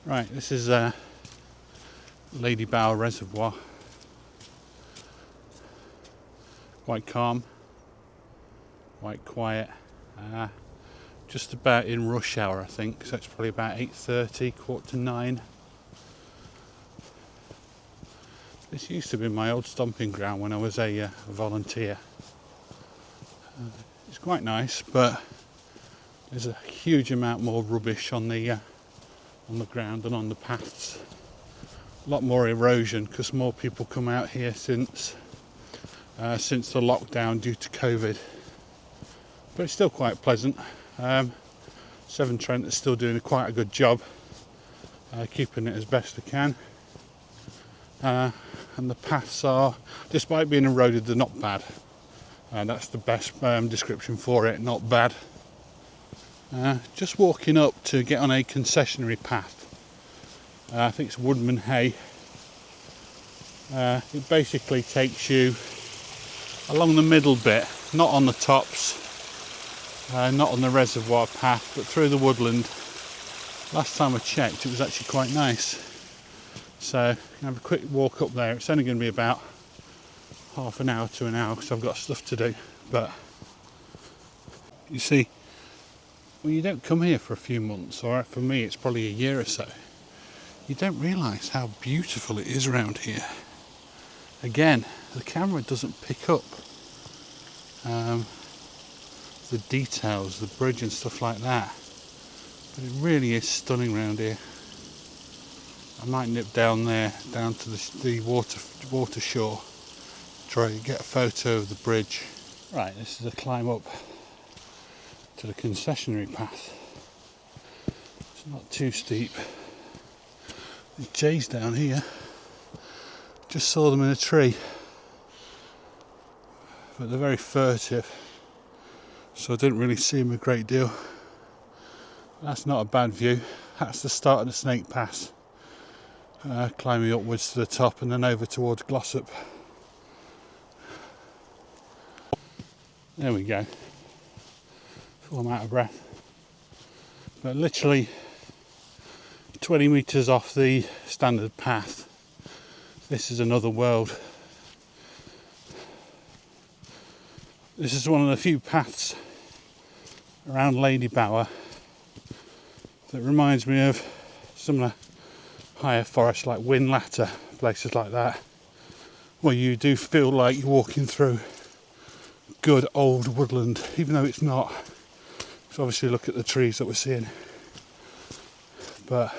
Right, this is Ladybower Reservoir. Quite calm, quite quiet. Just about in rush hour, I think, so it's probably about 8:30, 8:45. This used to be my old stomping ground when I was a volunteer. It's quite nice, but there's a huge amount more rubbish on the ground and on the paths. A lot more erosion because more people come out here since the lockdown due to COVID. But it's still quite pleasant. Severn Trent is still doing quite a good job keeping it as best they can. And the paths are, despite being eroded, they're not bad. That's the best description for it, not bad. Just walking up to get on a concessionary path. I think it's Wiseman Hey. It basically takes you along the middle bit, not on the tops, not on the reservoir path, but through the woodland. Last time I checked, it was actually quite nice. So I'm going to have a quick walk up there. It's only going to be about half an hour to an hour because I've got stuff to do. But you see, when you don't come here for a few months, or for me it's probably a year or so, you don't realise how beautiful it is around here. Again, the camera doesn't pick up the details, the bridge and stuff like that, but it really is stunning around here. I might nip down there, down to the water shore, try to get a photo of the bridge. Right, this is a climb up to the concessionary path. It's not too steep. There's jays down here. Just saw them in a tree, but they're very furtive, so I didn't really see them a great deal. That's not a bad view. That's the start of the Snake Pass, climbing upwards to the top and then over towards Glossop. There we go. Full I'm out of breath. But literally 20 metres off the standard path, this is another world. This is one of the few paths around Ladybower that reminds me of some of the higher forests like Winlatter, places like that, where you do feel like you're walking through good old woodland, even though it's not. So obviously look at the trees that we're seeing, but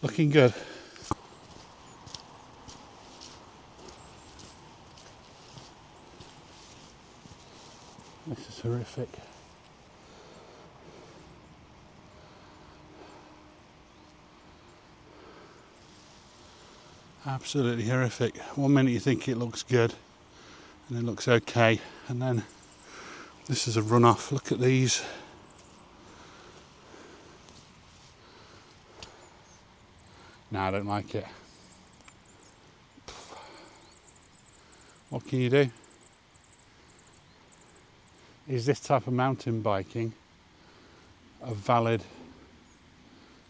looking good. This is horrific. Absolutely horrific. One minute you think it looks good and it looks okay, and then this is a runoff. Look at these. No, I don't like it. What can you do? Is this type of mountain biking a valid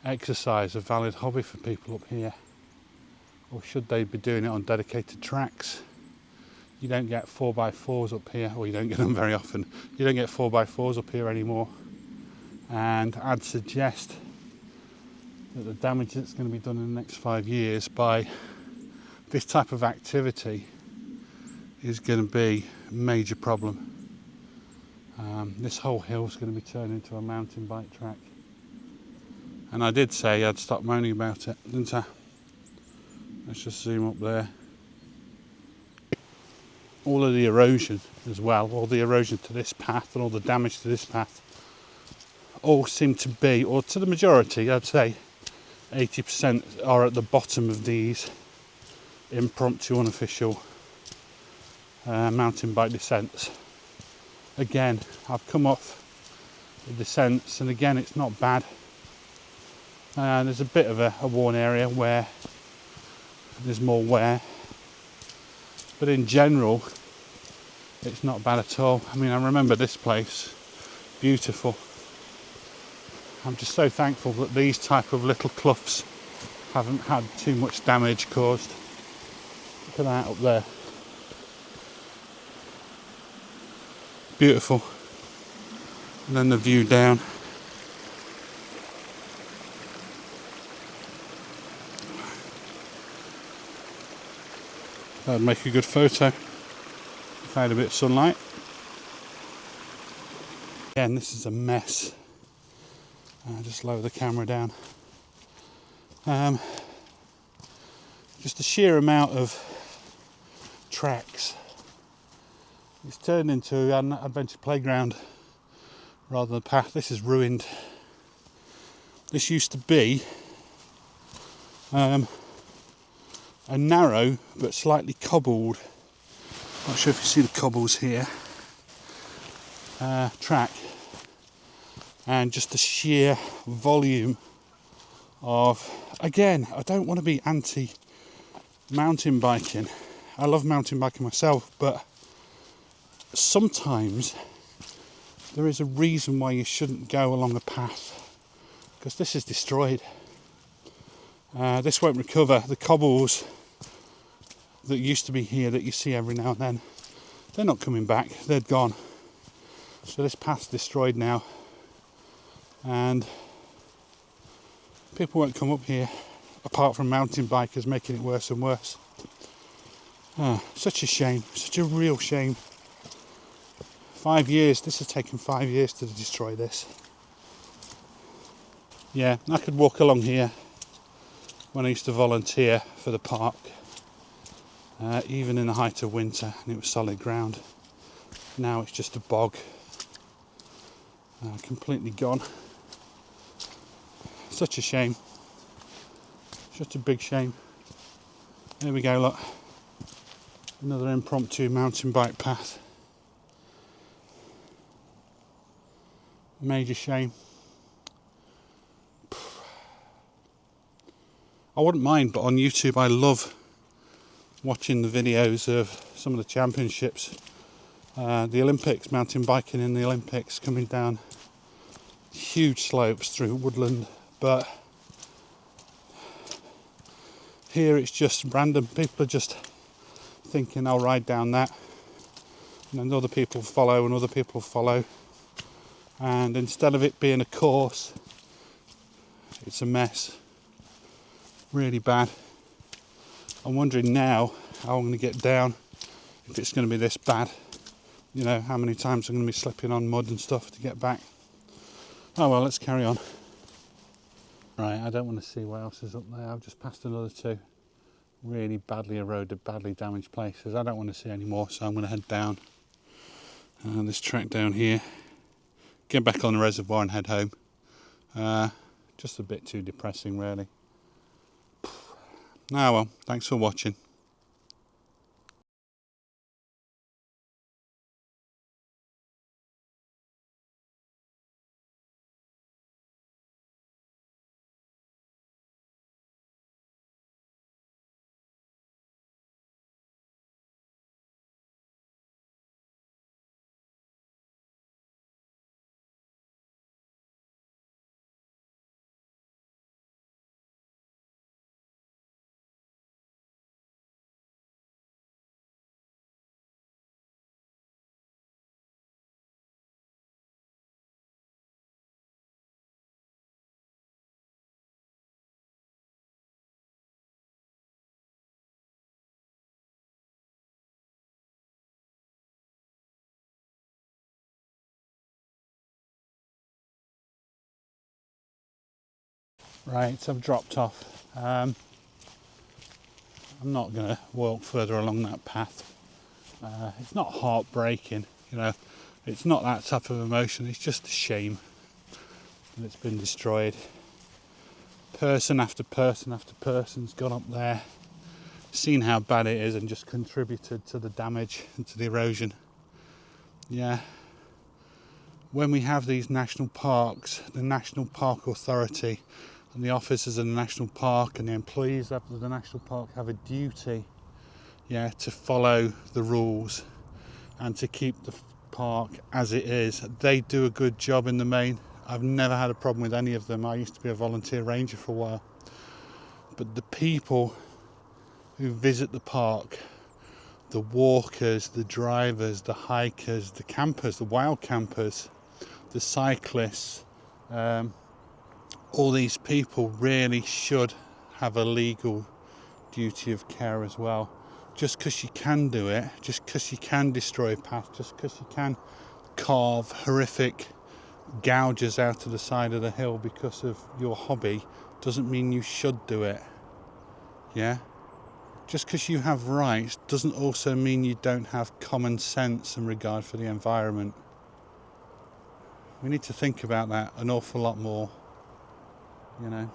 exercise, a valid hobby for people up here? Or should they be doing it on dedicated tracks? You don't get 4x4s up here, or you don't get them very often. You don't get 4x4s up here anymore. And I'd suggest that the damage that's going to be done in the next 5 years by this type of activity is going to be a major problem. This whole hill is going to be turned into a mountain bike track. And I did say I'd stop moaning about it, didn't I? Let's just zoom up there. All of the erosion as well, all the erosion to this path and all the damage to this path, all seem to be, or to the majority, I'd say 80% are at the bottom of these impromptu, unofficial mountain bike descents. Again, I've come off the descents, and again, it's not bad. There's a bit of a worn area where there's more wear, but in general, it's not bad at all. I mean, I remember this place, beautiful. I'm just so thankful that these type of little cloughs haven't had too much damage caused. Look at that up there. Beautiful. And then the view down. That'd make a good photo if I had a bit of sunlight. Again, this is a mess. I'll just lower the camera down. Just the sheer amount of tracks. It's turned into an adventure playground rather than a path. This is ruined. This used to be a narrow but slightly cobbled, not sure if you see the cobbles here, track, and just the sheer volume of, again, I don't want to be anti mountain biking. I love mountain biking myself, but sometimes there is a reason why you shouldn't go along a path, because this is destroyed. This won't recover. The cobbles that used to be here that you see every now and then, they're not coming back, they're gone. So this path's destroyed now, and people won't come up here apart from mountain bikers making it worse and worse. Such a shame, such a real shame. 5 years, this has taken 5 years to destroy this. Yeah, I could walk along here when I used to volunteer for the park, even in the height of winter, and it was solid ground. Now it's just a bog, completely gone. Such a shame, such a big shame. There we go, look, another impromptu mountain bike path. Major shame. I wouldn't mind, but on YouTube I love watching the videos of some of the championships, the Olympics, mountain biking in the Olympics, coming down huge slopes through woodland, but here it's just random. People are just thinking, I'll ride down that, and then other people follow and other people follow, and instead of it being a course, it's a mess. Really bad. I'm wondering now how I'm going to get down if it's going to be this bad. You know, how many times I'm going to be slipping on mud and stuff to get back. Oh well, let's carry on. Right, I don't want to see what else is up there. I've just passed another two really badly eroded, badly damaged places. I don't want to see any more, so I'm going to head down this track down here, get back on the reservoir and head home. Just a bit too depressing, really. Ah well, thanks for watching. Right, I've dropped off. I'm not going to walk further along that path. It's not heartbreaking, you know, it's not that type of emotion, it's just a shame that it's been destroyed. Person after person after person's gone up there, seen how bad it is and just contributed to the damage and to the erosion. Yeah, when we have these national parks, the National Park Authority and the officers of the national park and the employees of the national park have a duty, yeah, to follow the rules and to keep the park as it is. They do a good job in the main. I've never had a problem with any of them. I used to be a volunteer ranger for a while. But the people who visit the park, the walkers, the drivers, the hikers, the campers, the wild campers, the cyclists, all these people really should have a legal duty of care as well. Just because you can do it, just because you can destroy a path, just because you can carve horrific gouges out of the side of the hill because of your hobby, doesn't mean you should do it. Yeah? Just because you have rights doesn't also mean you don't have common sense and regard for the environment. We need to think about that an awful lot more, you know.